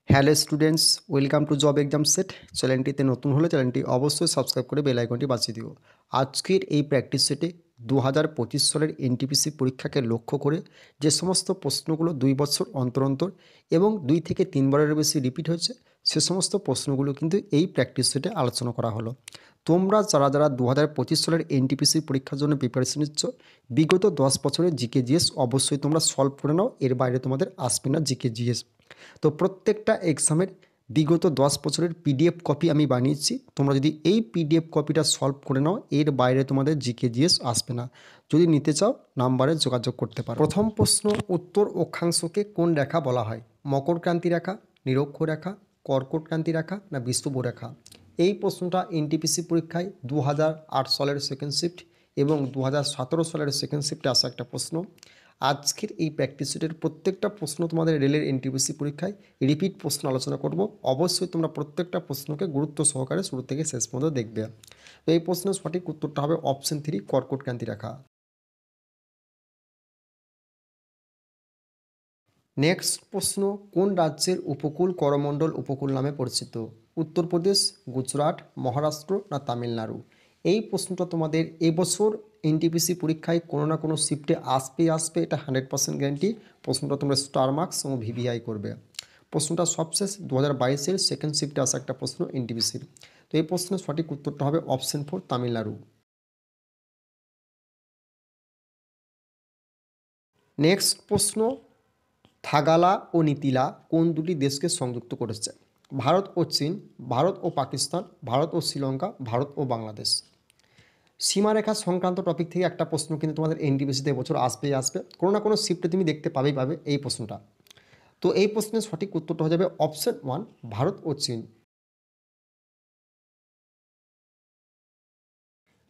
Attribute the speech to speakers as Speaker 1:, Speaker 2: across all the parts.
Speaker 1: Hello students, welcome to job exam set. চ্যানেলটিতে নতুন হলে চ্যানেলটি অবশ্যই সাবস্ক্রাইব করে বেল আইকনটি বাজিয়ে দিও। আজকের এই প্র্যাকটিস সেটে 2025 সালের এনটিপিসি পরীক্ষাকে লক্ষ্য করে যে সমস্ত প্রশ্নগুলো 2 বছর অন্তর অন্তর এবং 2 থেকে 3 বারের বেশি রিপিট হয়েছে, সে সমস্ত প্রশ্নগুলো কিন্তু এই প্র্যাকটিস সেটে আলোচনা করা হলো। তোমরা যারা 2025 সালের এনটিপিসি পরীক্ষার জন্য প্রিপারেশন নিচ্ছ, বিগত 10 বছরের জিকে জিএস অবশ্যই তোমরা সলভ করে নাও। এর বাইরে তোমাদের আসবে না জিকে জিএস। তো প্রত্যেকটা এক্সামের বিগত 10 বছরের পিডিএফ কপি আমি বানিয়েছি। তোমরা যদি এই পিডিএফ কপিটা সলভ করে নাও, এর বাইরে তোমাদের জিকে জিএস আসবে না। যদি নিতে চাও নাম্বারে যোগাযোগ করতে পারো। প্রথম প্রশ্ন, উত্তর অক্ষাংশকে কোন রেখা বলা হয়? মকরক্রান্তি রেখা, নিরক্ষরেখা, কর্কটক্রান্তি রেখা না বিষুবরেখা? এই প্রশ্নটা এনটিপিসি পরীক্ষায় 2008 সালের সেকেন্ড শিফট এবং 2017 সালের সেকেন্ড শিফটে আসা একটা প্রশ্ন। আজকের এই প্র্যাকটিস সেটের প্রত্যেকটা প্রশ্ন তোমাদের রেলের এনটিপিসি পরীক্ষায় রিপিট প্রশ্ন আলোচনা করব। অবশ্যই তোমরা প্রত্যেকটা প্রশ্নকে গুরুত্ব সহকারে শুরু থেকে শেষ পর্যন্ত দেখবে। তো এই প্রশ্নের সঠিক উত্তরটা হবে অপশন 3, কর্কটক্রান্তি রেখা। নেক্সট প্রশ্ন, কোন রাজ্যের উপকূল করমণ্ডল উপকূল নামে পরিচিত? উত্তরপ্রদেশ, গুজরাট, মহারাষ্ট্র না তামিলনাড়ু? এই প্রশ্নটা তোমাদের এবছর এনটিপিসি পরীক্ষায় কোনো না কোনো শিফটে আসবে, এটা 100% গ্যারান্টি। প্রশ্নটা তোমরা স্টার মার্কস এবং ভিভিআই করবে। প্রশ্নটা সবশেষ 2022-এর সেকেন্ড শিফটে আসা একটা প্রশ্ন এনটিপিসির। তো এই প্রশ্নের সঠিক উত্তরটা হবে অপশন 4, তামিলনাড়ু। নেক্সট প্রশ্ন, থাগালা ও নীতিলা কোন দুটি দেশকে সংযুক্ত করেছে? ভারত ও চীন, ভারত ও পাকিস্তান, ভারত ও শ্রীলঙ্কা, ভারত ও বাংলাদেশ? সীমারেখা সংক্রান্ত টপিক থেকে একটা প্রশ্ন কিন্তু তোমাদের এনটিপিসিতে এবছর আসবে, কোনো না কোনো শিফটে তুমি দেখতে পাবে এই প্রশ্নটা। তো এই প্রশ্নের সঠিক উত্তরটা হয়ে যাবে অপশন 1, ভারত ও চীন।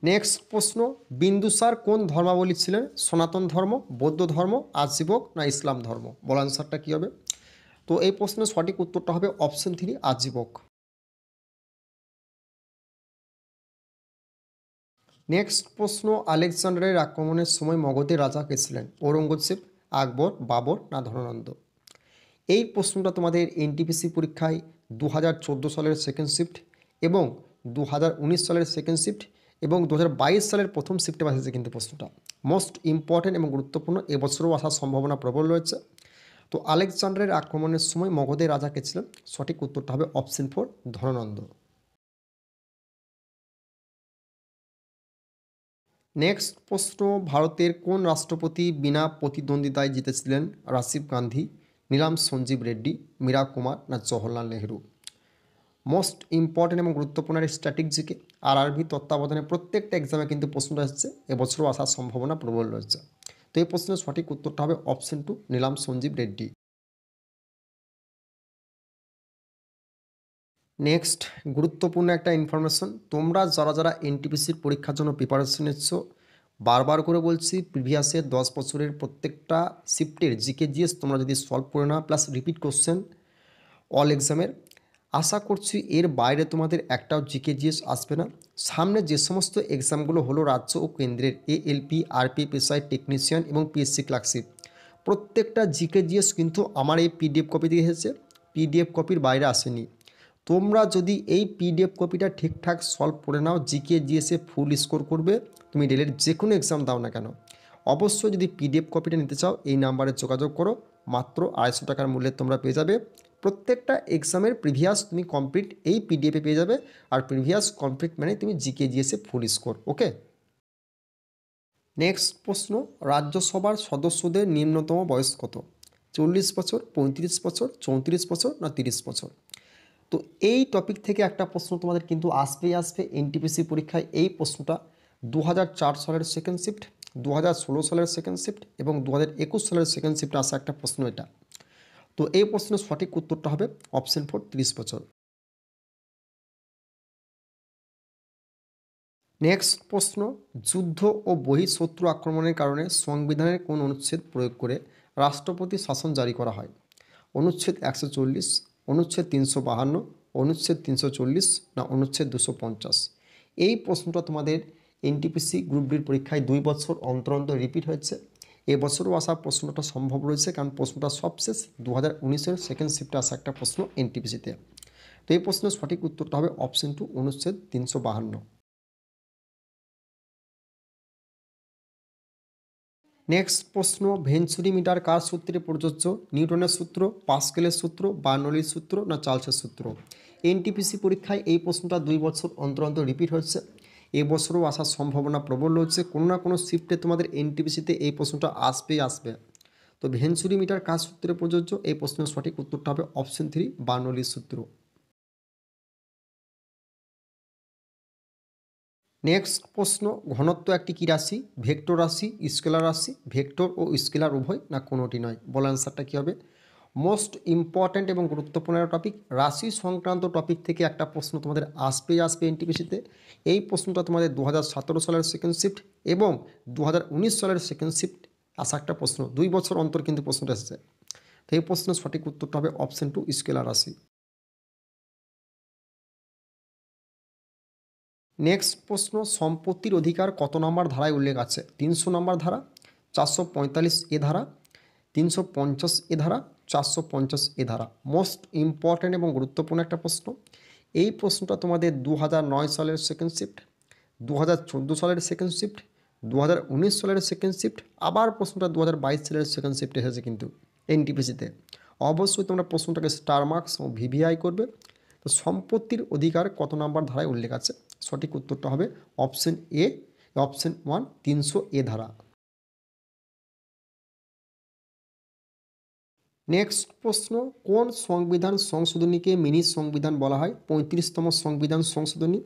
Speaker 1: নেক্সট প্রশ্ন, বিন্দুসার কোন ধর্মাবলী ছিলেন? সনাতন ধর্ম, বৌদ্ধ ধর্ম, আজীবক না ইসলাম ধর্ম? বল আনসারটা কী হবে? তো এই প্রশ্নের সঠিক উত্তরটা হবে অপশন 3, আজীবক। নেক্সট প্রশ্ন, আলেকজান্ডারের আক্রমণের সময় মগধের রাজা কে ছিলেন? ঔরঙ্গজেব, আকবর, বাবর না ধনানন্দ? এই প্রশ্নটা তোমাদের এনটিপিসি পরীক্ষায় 2014 সালের সেকেন্ড শিফট এবং 2019 সালের সেকেন্ড শিফট এবং 2022 সালের প্রথম শিফটে আসছে কিন্তু প্রশ্নটা মোস্ট ইম্পর্টেন্ট এবং গুরুত্বপূর্ণ, এবছরও আসার সম্ভাবনা প্রবল রয়েছে। তো আলেকজান্ডারের আক্রমণের সময় মগধের রাজা কে ছিলেন? সঠিক উত্তরটা হবে অপশন 4, ধনানন্দ। নেক্সট প্রশ্ন, ভারতের কোন রাষ্ট্রপতি বিনা প্রতিদ্বন্দ্বিতায় জিতেছিলেন? রাজীব গান্ধী, নীলাম সঞ্জীব রেড্ডি, মীরা কুমার না জওহরলাল নেহরু? মোস্ট ইম্পর্টেন্ট এবং গুরুত্বপূর্ণ স্ট্র্যাটেজিকে আরআরবি তত্ত্বাবধানে প্রত্যেকটা এক্সামে কিন্তু প্রশ্নটা আসছে, এবছরও আসার সম্ভাবনা প্রবল রয়েছে। তো এই প্রশ্নের সঠিক উত্তরটা হবে অপশন 2, নীলাম সঞ্জীব রেড্ডি। নেক্সট গুরুত্বপূর্ণ একটা ইনফরমেশন, তোমরা যারা এনটিপিসির পরীক্ষার জন্য প্রিপারেশন নিচ্ছ, বারবার করে বলছি প্রিভিয়াসের 10 বছরের প্রত্যেকটা শিফটের জিকে জিএস তোমরা যদি সলভ করে না, প্লাস রিপিট কোশ্চেন অল এক্সামের, আশা করছি এর বাইরে তোমাদের একটাও জিকে জিএস আসবে না। সামনে যে সমস্ত এক্সামগুলো হলো রাজ্য ও কেন্দ্রের এএলপি, আরপিএফএসআই টেকনিশিয়ান এবং পিএসসি ক্লার্কশিপ, প্রত্যেকটা জিকে জিএস কিন্তু আমার এই পিডিএফ কপি দিয়ে এসেছে, পিডিএফ কপির বাইরে আসেনি। তোমরা যদি এই পিডিএফ কপিটা ঠিকঠাক সলভ করে নাও, জিকে জিএসে ফুল স্কোর করবে। তুমি রেলের যে কোনো এক্সাম দাও না কেন, অবশ্যই যদি পিডিএফ কপিটা নিতে চাও এই নাম্বারে যোগাযোগ করো। মাত্র 250 টাকার মূল্যে তোমরা পেয়ে যাবে। প্রত্যেকটা এক্সামের প্রিভিয়াস তুমি কমপ্লিট এই পিডিএফে পেয়ে যাবে। আর প্রিভিয়াস কমপ্লিট মানে তুমি জিকে জিএসে ফুল স্কোর। ওকে। নেক্সট প্রশ্ন, রাজ্যসভার সদস্যদের নিম্নতম বয়স কত? 40 বছর, 35 বছর, 34 বছর না 30 বছর? তো এই টপিক থেকে একটা প্রশ্ন তোমাদের কিন্তু আসবে এনটিপিসি পরীক্ষায়। এই প্রশ্নটা 2004 সালের সেকেন্ড শিফট, 2016 সালের সেকেন্ড শিফট এবং 2021 সালের সেকেন্ড শিফটে আসা একটা প্রশ্ন এটা। তো এই প্রশ্নের সঠিক উত্তরটা হবে অপশন 4, 30 বছর। নেক্সট প্রশ্ন, যুদ্ধ ও বহিঃশত্রু আক্রমণের কারণে সংবিধানের কোন অনুচ্ছেদ প্রয়োগ করে রাষ্ট্রপতি শাসন জারি করা হয়? অনুচ্ছেদ 140, অনুচ্ছেদ 352, অনুচ্ছেদ 340 না অনুচ্ছেদ 250? এই প্রশ্নটা তোমাদের এনটিপিসি গ্রুপ ডির পরীক্ষায় 2 বছর অন্তর অন্তর রিপিট হয়েছে এবছরও আসার প্রশ্নটা সম্ভব রয়েছে, কারণ প্রশ্নটা সবশেষ 2019-এর সেকেন্ড শিফটে আসা একটা প্রশ্ন এনটিপিসিতে। তো এই প্রশ্নের সঠিক উত্তরটা হবে অপশন 2, অনুচ্ছেদ 352। নেক্সট প্রশ্ন, ভেঞ্চুরি মিটার কার সূত্রে প্রযোজ্য? নিউটনের সূত্র, পাস্কেলের সূত্র, বার্নৌলির সূত্র, না চার্লসের সূত্র? এনটিপিসি পরীক্ষায় এই প্রশ্নটা 2 বছর অন্তর অন্তর রিপিট হচ্ছে, এবছরও আসার সম্ভাবনা প্রবল রয়েছে। কোনো না কোনো শিফটে তোমাদের এনটিপিসিতে এই প্রশ্নটা আসবেই আসবে। তো ভেঞ্চুরি মিটার কার সূত্রে প্রযোজ্য? এই প্রশ্নের সঠিক উত্তরটা হবে অপশন 3, বার্নৌলির সূত্র। নেক্সট প্রশ্ন, ঘনত্ব একটি কী রাশি? ভেক্টর রাশি, স্কেলার রাশি, ভেক্টর ও স্কেলার উভয়, না কোনোটি নয়? বল অ্যান্সারটা কী হবে? মোস্ট ইম্পর্ট্যান্ট এবং গুরুত্বপূর্ণ টপিক, রাশি সংক্রান্ত টপিক থেকে একটা প্রশ্ন তোমাদের আসবেই আসবে এনটিপিসিতে। এই প্রশ্নটা তোমাদের 2017 সালের সেকেন্ড শিফট এবং 2019 সালের সেকেন্ড শিফট আসা একটা প্রশ্ন, 2 বছর অন্তর কিন্তু প্রশ্নটা এসেছে। তো এই প্রশ্নের সঠিক উত্তরটা হবে অপশন 2, স্কেলার রাশি। নেক্সট প্রশ্ন, সম্পত্তির অধিকার কত নম্বর ধারায় উল্লেখ আছে? 300 নম্বর ধারা, 445 এ ধারা, 350 এ ধারা, 450 এ ধারা? মোস্ট ইম্পর্ট্যান্ট এবং গুরুত্বপূর্ণ একটা প্রশ্ন। এই প্রশ্নটা তোমাদের 2009 সালের সেকেন্ড শিফট, 2014 সালের সেকেন্ড শিফট, 2019 সালের সেকেন্ড শিফট, আবার প্রশ্নটা 2022 সালের সেকেন্ড শিফট এসেছে কিন্তু এনটিপিসিতে। অবশ্যই তোমরা প্রশ্নটাকে স্টার মার্কস ও ভিভিআই করবে। তো সম্পত্তির অধিকার কত নম্বর ধারায় উল্লেখ আছে? সঠিক উত্তরটা হবে অপশন এ, অপশন 1, 300 এ ধারা। নেক্সট প্রশ্ন, কোন সংবিধান সংশোধনীকে মিনি সংবিধান বলা হয়? 35তম সংবিধান সংশোধনী,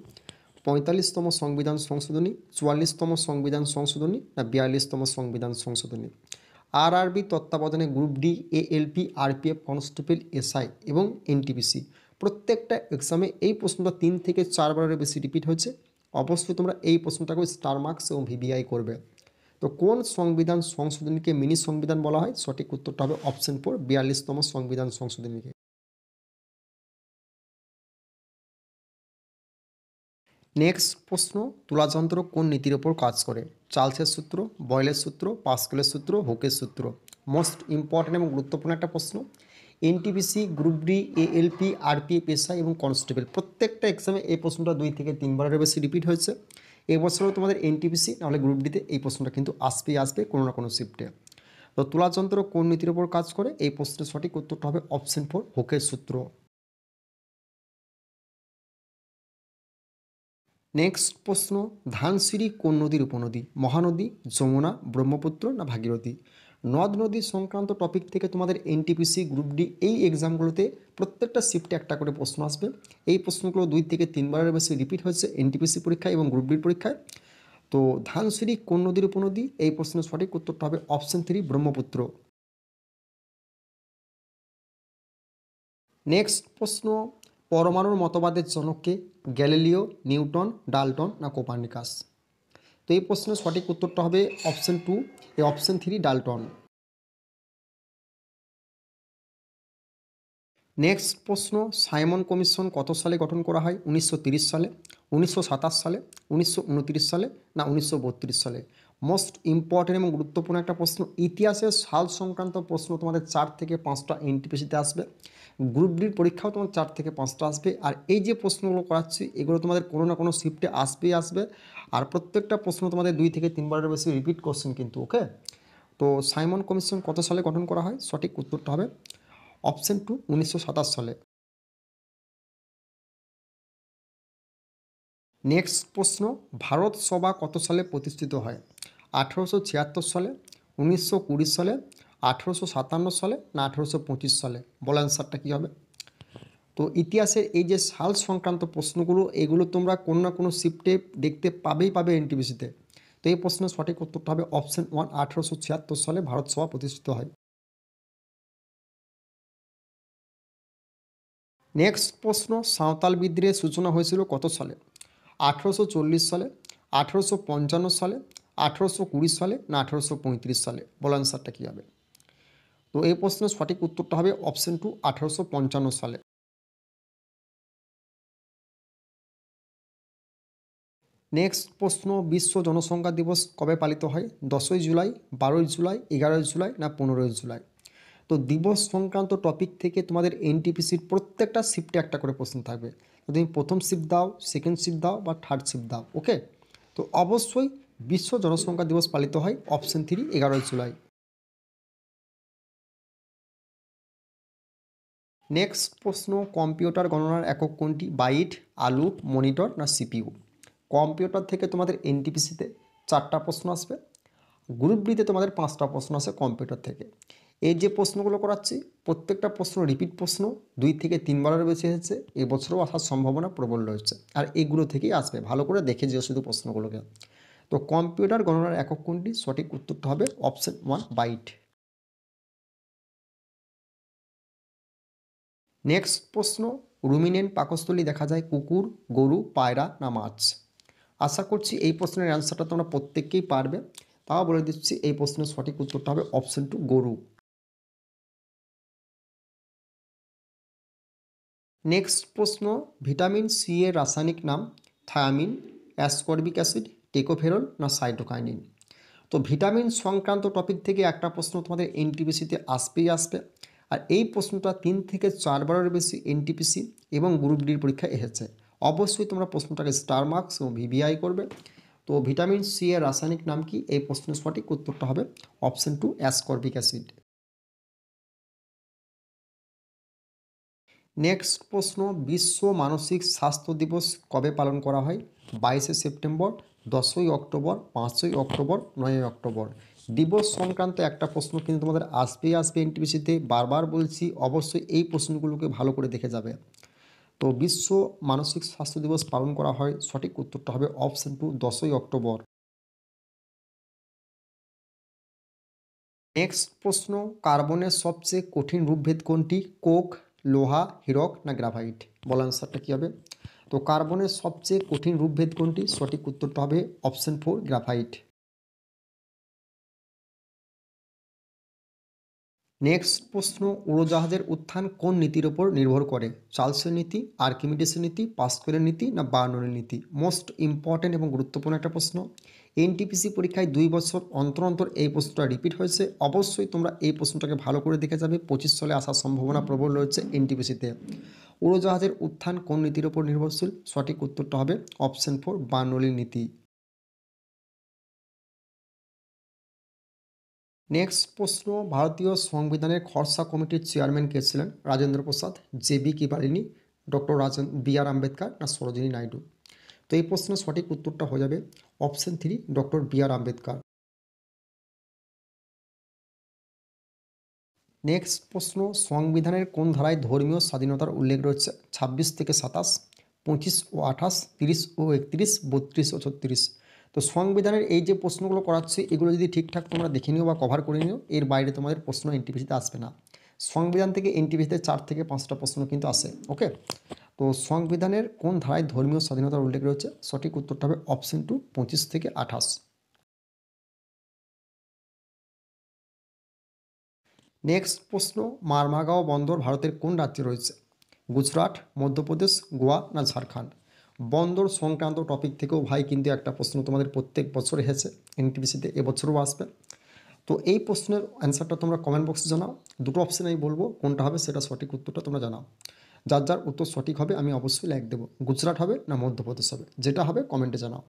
Speaker 1: 45তম সংবিধান সংশোধনী, 44তম সংবিধান সংশোধনী, না 42তম সংবিধান সংশোধনী? আরআরবি তত্ত্বাবধানে group D, ALP, RPF, constable, SI এবং এনটিপিসি প্রত্যেকটা এক্সামে এই প্রশ্নটা 3 থেকে 4 বারের বেশি রিপিট হয়েছে। অবশ্যই তোমরা এই প্রশ্নটাকে স্টার মার্কস এবং ভিভিআই করবে। তো কোন সংবিধান সংশোধনীকে মিনি সংবিধান বলা হয়? সঠিক উত্তরটা হবে অপশন 4, 42তম সংবিধান সংশোধনীকে। নেক্সট প্রশ্ন, তুলাযন্ত্র কোন নীতির ওপর কাজ করে? চার্লসের সূত্র, বয়েলের সূত্র, পাস্কেলের সূত্র, হুকের সূত্র? মোস্ট ইম্পর্ট্যান্ট এবং গুরুত্বপূর্ণ একটা প্রশ্ন। NTPC, group D, ALP, RPF, SI এবং কনস্টেবল প্রত্যেকটা এক্সামে এই প্রশ্নটা 2 থেকে 3 বারের বেশি রিপিট হয়েছে। এবছরও তোমাদের এনটিপিসি নাহলে গ্রুপ ডিতে এই প্রশ্নটা কিন্তু আসবেই আসবে কোনো না কোনো শিফটে। তো তুলাযন্ত্র কোন নীতির ওপর কাজ করে? এই প্রশ্নের সঠিক উত্তরটা হবে অপশন 4, হুকের সূত্র। নেক্সট প্রশ্ন, ধানসিঁড়ি কোন নদীর উপনদী? মহানদী, যমুনা, ব্রহ্মপুত্র, না ভাগীরথী? নদ নদী সংক্রান্ত টপিক থেকে তোমাদের এনটিপিসি, গ্রুপ ডি এই এক্সামগুলোতে প্রত্যেকটা শিফটে একটা করে প্রশ্ন আসবে। এই প্রশ্নগুলো 2 থেকে 3 বারের বেশি রিপিট হয়েছে এনটিপিসি পরীক্ষায় এবং গ্রুপ ডির পরীক্ষায়। তো ধানসিঁড়ি কোন নদীর উপনদী? এই প্রশ্নের সঠিক উত্তরটা হবে অপশন 3, ব্রহ্মপুত্র। নেক্সট প্রশ্ন, পরমাণুর মতবাদের জনককে? গ্যালিলিও, নিউটন, ডাল্টন, না কোপার্নিকাস? তো এই প্রশ্নের সঠিক উত্তরটা হবে অপশন 2, অপশন 3, ডাল্টন। নেক্সট প্রশ্ন, সাইমন কমিশন কত সালে গঠন করা হয়? 1930 সালে, 1927 সালে, 1929 সালে, না 1932 সালে? মোস্ট ইম্পর্টেন্ট এবং গুরুত্বপূর্ণ একটা প্রশ্ন। ইতিহাসের সাল সংক্রান্ত প্রশ্ন তোমাদের 4 থেকে 5টা এনটিপিসিতে আসবে। গ্রুপ ডির পরীক্ষাও তোমার 4 থেকে 5টা আসবে। আর এই যে প্রশ্নগুলো করাচ্ছি এগুলো তোমাদের কোনো না কোনো শিফটে আসবেই আসবে। আর প্রত্যেকটা প্রশ্ন তোমাদের 2 থেকে 3 বারের বেশি রিপিট কোশ্চেন কিন্তু, ওকে। তো সাইমন কমিশন কত সালে গঠন করা হয়? সঠিক উত্তরটা হবে অপশন 2, 1927 সালে। নেক্সট প্রশ্ন, ভারত সভা কত সালে প্রতিষ্ঠিত হয়? 1876 সালে, 1920 সালে, 1857 সালে, না 1825 সালে? বল অ্যান্সারটা কী হবে? তো ইতিহাসের এই যে সাল সংক্রান্ত প্রশ্নগুলো এগুলো তোমরা কোনো না কোনো শিফটে দেখতে পাবে এনটিপিসিতে। তো এই প্রশ্নের সঠিক উত্তরটা হবে অপশন 1, 1876 সালে ভারত সভা প্রতিষ্ঠিত হয়। নেক্সট প্রশ্ন, সাঁওতাল বিদ্রোহের সূচনা হয়েছিল কত সালে? 1840 সালে, 1855 সালে, 1820 সালে, না 1835 সালে? বল অ্যান্সারটা কী হবে? তো এই প্রশ্নের সঠিক উত্তরটা হবে অপশন 2, 1855 সালে। নেক্সট প্রশ্ন, বিশ্ব জনসংখ্যা দিবস কবে পালিত হয়? 10ই জুলাই, 12ই জুলাই, 11ই জুলাই না 15ই জুলাই? তো দিবস সংক্রান্ত টপিক থেকে তোমাদের এনটিপিসির প্রত্যেকটা শিফটে একটা করে প্রশ্ন থাকবে। তো তুমি প্রথম শিফট দাও, সেকেন্ড শিফট দাও বা থার্ড শিফট দাও, ওকে। তো অবশ্যই বিশ্ব জনসংখ্যা দিবস পালিত হয় অপশন 3 11ই জুলাই। নেক্সট প্রশ্ন, কম্পিউটার গণনার একক কোনটি? বাইট, আলু, মনিটর না সিপিইউ? কম্পিউটার থেকে তোমাদের এনটিপিসিতে 4টা প্রশ্ন আসবে, গ্রুপ ডিতে তোমাদের 5টা প্রশ্ন আসে কম্পিউটার থেকে। এই যে প্রশ্নগুলো করাচ্ছি প্রত্যেকটা প্রশ্ন রিপিট প্রশ্ন, 2 থেকে 3বারের বেশি এসেছে, এবছরও আসার সম্ভাবনা প্রবল রয়েছে। আর এগুলো থেকেই আসবে, ভালো করে দেখে যেও শুধু প্রশ্নগুলোকে। তো কম্পিউটার গণনার একক কোনটি? সঠিক উত্তরটা হবে অপশন 1 বাইট। নেক্সট প্রশ্ন, রুমিনেন্ট পাকস্থলী দেখা যায় কুকুর, গরু, পায়রা না মাছ? আশা করছি এই প্রশ্নের অ্যান্সারটা তোমরা প্রত্যেককেই পারবে, তাও বলে দিচ্ছি এই প্রশ্নের সঠিক উত্তরটা হবে অপশন 2 গরু। নেক্সট প্রশ্ন, ভিটামিন সি এর রাসায়নিক নাম? থায়ামিন, অ্যাসকর্বিক অ্যাসিড, টেকোফেরল না সাইটোকাইনিন? তো ভিটামিন সংক্রান্ত টপিক থেকে একটা প্রশ্ন তোমাদের এনটিপিসিতে আসবেই আসবে, আর এই প্রশ্নটা 3 থেকে 4বারের বেশি এনটিপিসি এবং গ্রুপ ডির পরীক্ষায় এসেছে। অবশ্যই তোমরা প্রশ্নটাকে স্টার মার্কস এবং ভিভিআই করবে। তো ভিটামিন সি এর রাসায়নিক নাম কি? এই প্রশ্নের সঠিক উত্তরটা হবে অপশন 2 অ্যাসকর্বিক অ্যাসিড। নেক্সট প্রশ্ন, বিশ্ব মানসিক স্বাস্থ্য দিবস কবে পালন করা হয়? 22শে সেপ্টেম্বর, 10ই অক্টোবর, 5ই অক্টোবর, 9ই অক্টোবর? দিবস সংক্রান্ত একটা প্রশ্ন কিন্তু তোমাদের আসবেই আসবে এনটিপিসিতে, বারবার বলছি অবশ্যই এই প্রশ্নগুলোকে ভালো করে দেখে যাবে। তো বিশ্ব মানসিক স্বাস্থ্য দিবস পালন করা হয়, সঠিক উত্তরটা হবে অপশন 2 10ই অক্টোবর। নেক্সট প্রশ্ন, কার্বনের সবচেয়ে কঠিন রূপভেদ কোনটি? কোক, লোহা, হীরক না গ্রাফাইট? বল আনসারটা কী হবে? তো কার্বনের সবচেয়ে কঠিন রূপভেদ কোনটি? সঠিক উত্তরটা হবে অপশন 4 গ্রাফাইট। নেক্সট প্রশ্ন, উড়োজাহাজের উত্থান কোন নীতির ওপর নির্ভর করে? চার্লসের নীতি, আর্কিমিডিসের নীতি, পাস্কেলের নীতি না বার্ননের নীতি? মোস্ট ইম্পর্ট্যান্ট এবং গুরুত্বপূর্ণ একটা প্রশ্ন। এনটিপিসি পরীক্ষায় 2 বছর অন্তর অন্তর এই প্রশ্নটা রিপিট হয়েছে, অবশ্যই তোমরা এই প্রশ্নটাকে ভালো করে দেখে যাবে, 25 সালে আসার সম্ভাবনা প্রবল রয়েছে এনটিপিসিতে। উড়োজাহাজের উত্থান কোন নীতির ওপর নির্ভরশীল? সঠিক উত্তরটা হবে অপশন 4 বার্নৌলির নীতি। নেক্সট প্রশ্ন, ভারতীয় সংবিধানের খসড়া কমিটির চেয়ারম্যান কে ছিলেন? Rajendra Prasad, JB Kripalani, doctor B আর আম্বেদকর না সরোজিনী নাইডু? তো এই প্রশ্নের সঠিক উত্তরটা হয়ে যাবে অপশন 3 ডক্টর বি আর আম্বেদকর। নেক্সট প্রশ্ন, সংবিধানের কোন ধারায় ধর্মীয় স্বাধীনতার উল্লেখ রয়েছে? 26 থেকে 27, 25 ও 28, 30 ও 31, 32 ও 36? তো সংবিধানের এই যে প্রশ্নগুলো করাচ্ছে এগুলো যদি ঠিকঠাক তোমরা দেখে নিও বা কভার করে নিও, এর বাইরে তোমাদের প্রশ্ন এনটিপিসিতে আসবে না। সংবিধান থেকে এনটিপিসিতে 4 থেকে 5টা প্রশ্ন কিন্তু আসে, ওকে। তো সংবিধানের কোন ধারায় ধর্মীয় স্বাধীনতার উল্লেখ রয়েছে? সঠিক উত্তরটা হবে অপশন 2 25 থেকে 28। নেক্সট প্রশ্ন, মারমাগাঁও বন্দর ভারতের কোন রাজ্যে রয়েছে? গুজরাট, মধ্যপ্রদেশ, গোয়া না ঝাড়খণ্ড? বন্দর সংক্রান্ত টপিক থেকেও ভাই কিন্তু একটা প্রশ্ন তোমাদের প্রত্যেক বছর এসেছে এনটিপিসিতে, এবছরও আসবে। তো এই প্রশ্নের অ্যান্সারটা তোমরা কমেন্ট বক্সে জানাও, দুটো অপশান আমি বলবো কোনটা হবে সেটা সঠিক উত্তরটা তোমরা জানাও। যার যার উত্তর সঠিক হবে আমি অবশ্যই লাইক দেবো, গুজরাট হবে না মধ্যপ্রদেশ হবে, যেটা হবে কমেন্টে জানাও।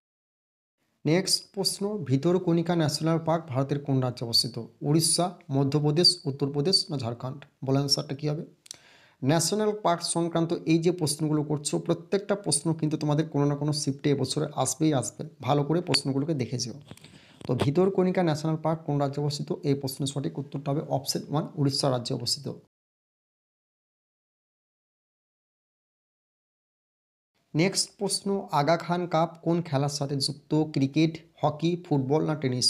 Speaker 1: নেক্সট প্রশ্ন, ভিতরকণিকা ন্যাশনাল পার্ক ভারতের কোন রাজ্যে অবস্থিত? উড়িষ্যা, মধ্যপ্রদেশ, উত্তরপ্রদেশ না ঝাড়খণ্ড? বলে অ্যান্সারটা কী হবে? ন্যাশনাল পার্ক সংক্রান্ত এই যে প্রশ্নগুলো করছো প্রত্যেকটা প্রশ্ন কিন্তু তোমাদের কোনো না কোনো শিফটে এবছরে আসবেই আসবে, ভালো করে প্রশ্নগুলোকে দেখে যেও। তো ভিতরকণিকা ন্যাশনাল পার্ক কোন রাজ্যে অবস্থিত? এই প্রশ্নের সঠিক উত্তরটা হবে অপশন 1 উড়িষ্যা রাজ্যে অবস্থিত। নেক্সট প্রশ্ন, আগা খান কাপ কোন খেলার সাথে যুক্ত? ক্রিকেট, হকি, ফুটবল না টেনিস?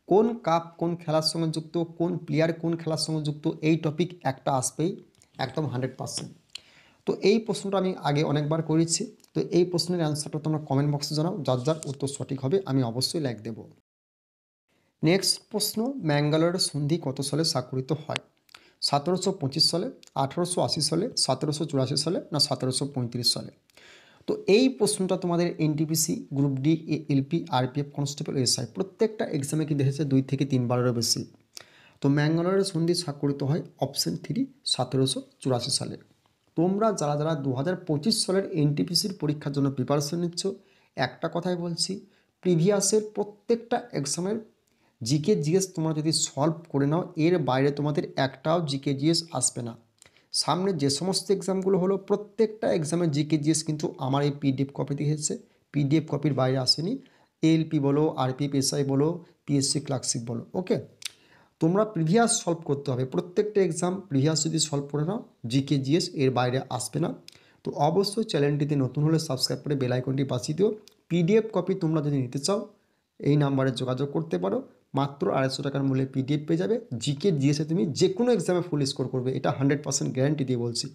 Speaker 1: কোন কাপ কোন খেলার সঙ্গে যুক্ত, কোন প্লেয়ার কোন খেলার সঙ্গে যুক্ত, এই টপিক একটা আসবেই একদম 100%। তো এই প্রশ্নটা আমি আগে অনেকবার করেছি, তো এই প্রশ্নের অ্যান্সারটা তোমরা কমেন্ট বক্সে জানাও, যার যার উত্তর সঠিক হবে আমি অবশ্যই লাইক দেব। নেক্সট প্রশ্ন, ম্যাঙ্গালোরের সন্ধি কত সালে স্বাক্ষরিত হয়? 1725 সালে, 1880 সালে, 1784 সালে না 1735 সালে? তো এই প্রশ্নটা তোমাদের NTPC, group D, LP, RPF, constable, SI প্রত্যেকটা এক্সামে কিন্তু এসেছে 2 থেকে 3 বারেরও বেশি। তো ম্যাঙ্গালোরের সন্ধি স্বাক্ষরিত হয় অপশন 3 1784 সালে। তোমরা যারা যারা 2025 সালের এনটিপিসির পরীক্ষার জন্য প্রিপারেশন নিচ্ছ, একটা কথাই বলছি, প্রিভিয়াসের প্রত্যেকটা এক্সামের জিকে জিএস তোমরা যদি সলভ করে নাও, এর বাইরে তোমাদের একটাও জিকে জিএস আসবে না। সামনে যে সমস্ত এক্সামগুলো হলো প্রত্যেকটা এক্সামের জিকে জিএস কিন্তু আমার এই পিডিএফ কপি দিয়ে এসেছে, পিডিএফ কপির বাইরে আসেনি। এএলপি বলো, আরপিএফ, এসআই বলো, পিএসসি ক্লার্কশিপ বলো, ওকে। তোমরা প্রিভিয়াস সলভ করতে হবে, প্রত্যেকটা এক্সাম প্রিভিয়াস যদি সলভ করে নাও, জিকে জিএস এর বাইরে আসবে না। তো অবশ্যই চ্যানেলটিতে নতুন হলে সাবস্ক্রাইব করে বেল আইকনটি বাজিয়ে দিও। পিডিএফ কপি তোমরা যদি নিতে চাও এই নাম্বারে যোগাযোগ করতে পারো, মাত্র 250 টাকার মূল্যে পিডিএফ পেয়ে যাবে। জিকে জিএসে তুমি যে কোনো এক্সামে ফুল স্কোর করবে, এটা 100% গ্যারান্টি দিয়ে বলছি।